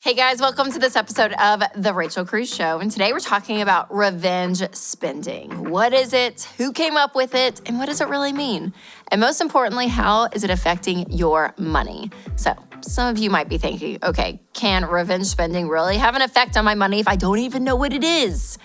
Hey guys, welcome to this episode of The Rachel Cruze Show. And today we're talking about revenge spending. What is it? Who came up with it? And what does it really mean? And most importantly, how is it affecting your money? So some of you might be thinking, okay, can revenge spending really have an effect on my money if I don't even know what it is?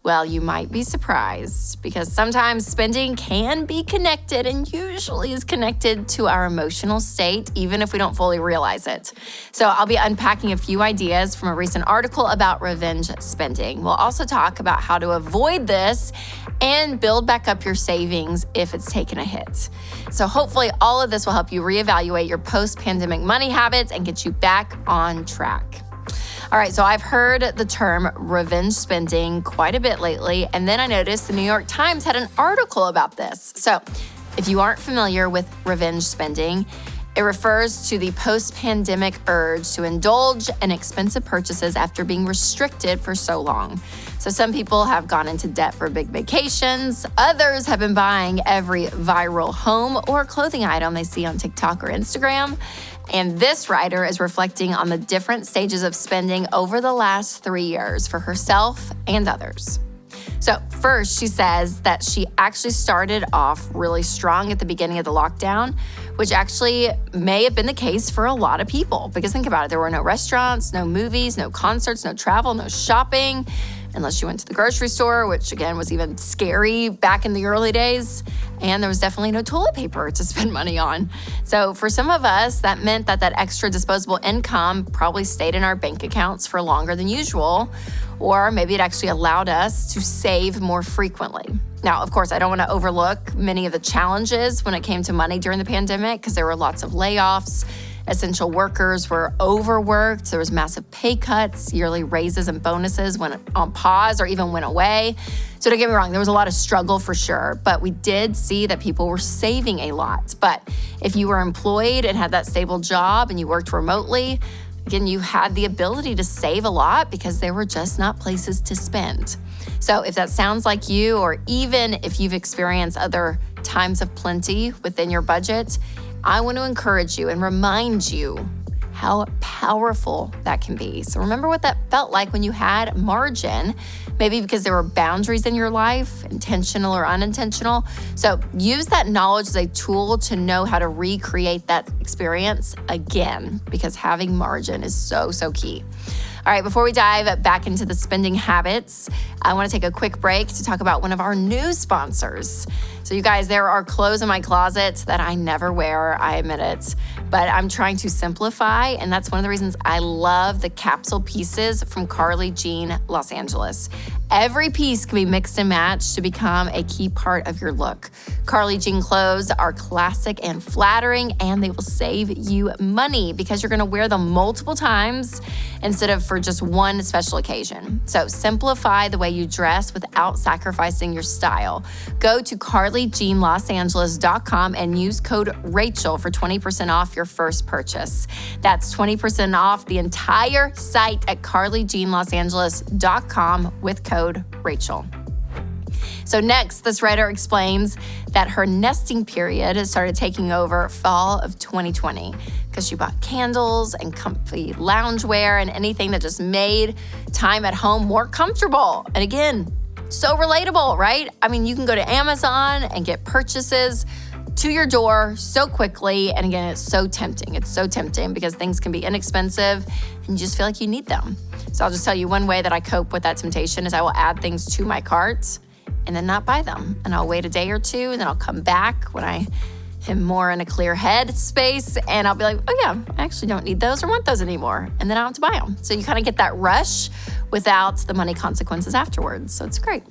Well, you might be surprised because sometimes spending can be connected and usually is connected to our emotional state, even if we don't fully realize it. So I'll be unpacking a few ideas from a recent article about revenge spending. We'll also talk about how to avoid this and build back up your savings if it's taken a hit. So hopefully all of this will help you reevaluate your post-pandemic money habits and get you back on track. All right, so I've heard the term revenge spending quite a bit lately, and then I noticed the New York Times had an article about this. So if you aren't familiar with revenge spending, it refers to the post-pandemic urge to indulge in expensive purchases after being restricted for so long. So some people have gone into debt for big vacations. Others have been buying every viral home or clothing item they see on TikTok or Instagram. And this writer is reflecting on the different stages of spending over the last 3 years for herself and others. So first, she says that she actually started off really strong at the beginning of the lockdown, which actually may have been the case for a lot of people. Because think about it, there were no restaurants, no movies, no concerts, no travel, no shopping, unless you went to the grocery store, which again was even scary back in the early days. And there was definitely no toilet paper to spend money on. So for some of us, that meant that extra disposable income probably stayed in our bank accounts for longer than usual, or maybe it actually allowed us to save more frequently. Now, of course, I don't want to overlook many of the challenges when it came to money during the pandemic because there were lots of layoffs. Essential workers were overworked. There was massive pay cuts. Yearly raises and bonuses went on pause or even went away. So don't get me wrong, there was a lot of struggle for sure, but we did see that people were saving a lot. But if you were employed and had that stable job and you worked remotely, again, you had the ability to save a lot because there were just not places to spend. So if that sounds like you, or even if you've experienced other times of plenty within your budget, I want to encourage you and remind you how powerful that can be. So remember what that felt like when you had margin, maybe because there were boundaries in your life, intentional or unintentional. So use that knowledge as a tool to know how to recreate that experience again, because having margin is so key. All right, before we dive back into the spending habits, I want to take a quick break to talk about one of our new sponsors. So you guys, there are clothes in my closet that I never wear, I admit it, but I'm trying to simplify, and that's one of the reasons I love the capsule pieces from Carly Jean Los Angeles. Every piece can be mixed and matched to become a key part of your look. Carly Jean clothes are classic and flattering, and they will save you money because you're gonna wear them multiple times instead of for just one special occasion. So simplify the way you dress without sacrificing your style. Go to carlyjeanlosangeles.com and use code Rachel for 20% off your first purchase. That's 20% off the entire site at carlyjeanlosangeles.com with code Rachel. So next, this writer explains that her nesting period has started taking over fall of 2020 because she bought candles and comfy loungewear and anything that just made time at home more comfortable. And again, so relatable, right? I mean, you can go to Amazon and get purchases to your door so quickly. And again, it's so tempting. It's so tempting because things can be inexpensive and you just feel like you need them. So I'll just tell you one way that I cope with that temptation is I will add things to my cart and then not buy them. And I'll wait a day or two and then I'll come back when I am more in a clear head space and I'll be like, oh yeah, I actually don't need those or want those anymore. And then I don't have to buy them. So you kind of get that rush without the money consequences afterwards. So it's great.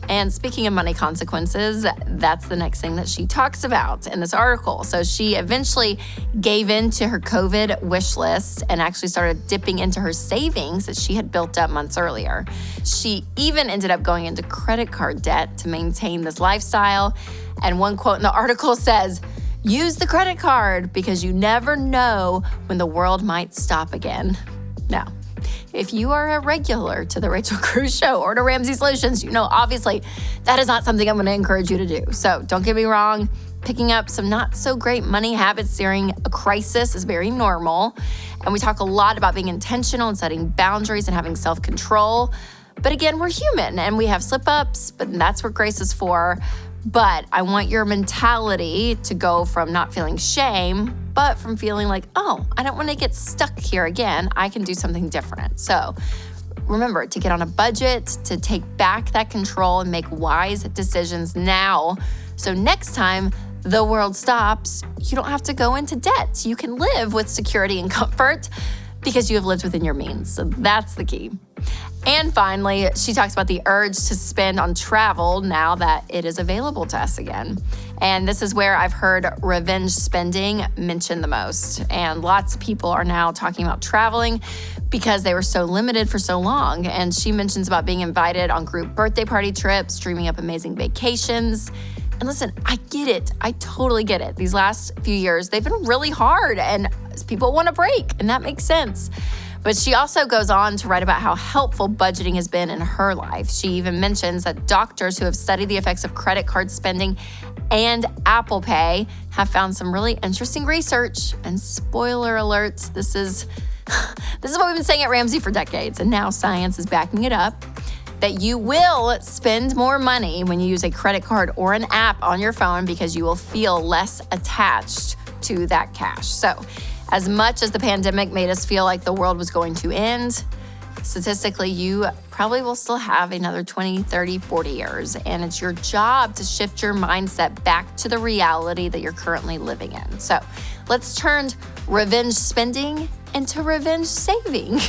And speaking of money consequences, that's the next thing that she talks about in this article. So she eventually gave in to her COVID wish list and actually started dipping into her savings that she had built up months earlier. She even ended up going into credit card debt to maintain this lifestyle. And one quote in the article says, "Use the credit card because you never know when the world might stop again." Now, if you are a regular to the Rachel Cruze Show or to Ramsey Solutions, you know obviously that is not something I'm going to encourage you to do. So don't get me wrong. Picking up some not so great money habits during a crisis is very normal. And we talk a lot about being intentional and setting boundaries and having self-control. But again, we're human and we have slip-ups, but that's what grace is for. But I want your mentality to go from not feeling shame, but from feeling like, oh, I don't want to get stuck here again. I can do something different. So remember to get on a budget, to take back that control and make wise decisions now. So next time the world stops, you don't have to go into debt. You can live with security and comfort because you have lived within your means. So that's the key. And finally, she talks about the urge to spend on travel now that it is available to us again. And this is where I've heard revenge spending mentioned the most. And lots of people are now talking about traveling because they were so limited for so long. And she mentions about being invited on group birthday party trips, dreaming up amazing vacations. And listen, I get it. I totally get it. These last few years, they've been really hard and people want a break, and that makes sense. But she also goes on to write about how helpful budgeting has been in her life. She even mentions that doctors who have studied the effects of credit card spending and Apple Pay have found some really interesting research. And spoiler alerts, this is what we've been saying at Ramsey for decades, and now science is backing it up, that you will spend more money when you use a credit card or an app on your phone because you will feel less attached to that cash. So, as much as the pandemic made us feel like the world was going to end, statistically, you probably will still have another 20, 30, 40 years. And it's your job to shift your mindset back to the reality that you're currently living in. So let's turn revenge spending into revenge saving.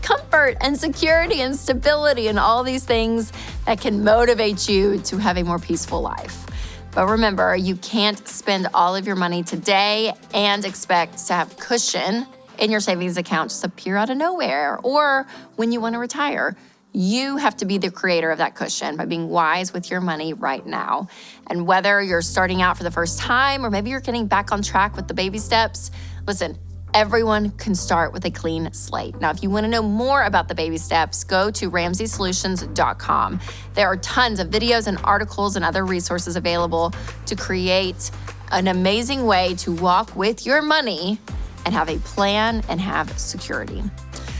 Comfort and security and stability and all these things that can motivate you to have a more peaceful life. But remember, you can't spend all of your money today and expect to have cushion in your savings account just appear out of nowhere or when you want to retire. You have to be the creator of that cushion by being wise with your money right now. And whether you're starting out for the first time or maybe you're getting back on track with the baby steps, listen, everyone can start with a clean slate. Now, if you want to know more about the baby steps, go to RamseySolutions.com. There are tons of videos and articles and other resources available to create an amazing way to walk with your money and have a plan and have security.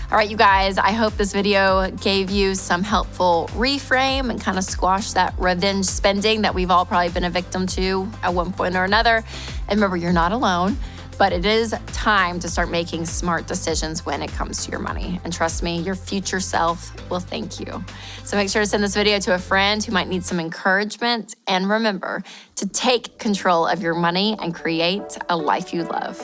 All right, you guys, I hope this video gave you some helpful reframe and kind of squash that revenge spending that we've all probably been a victim to at one point or another. And remember, you're not alone. But it is time to start making smart decisions when it comes to your money. And trust me, your future self will thank you. So make sure to send this video to a friend who might need some encouragement. And remember to take control of your money and create a life you love.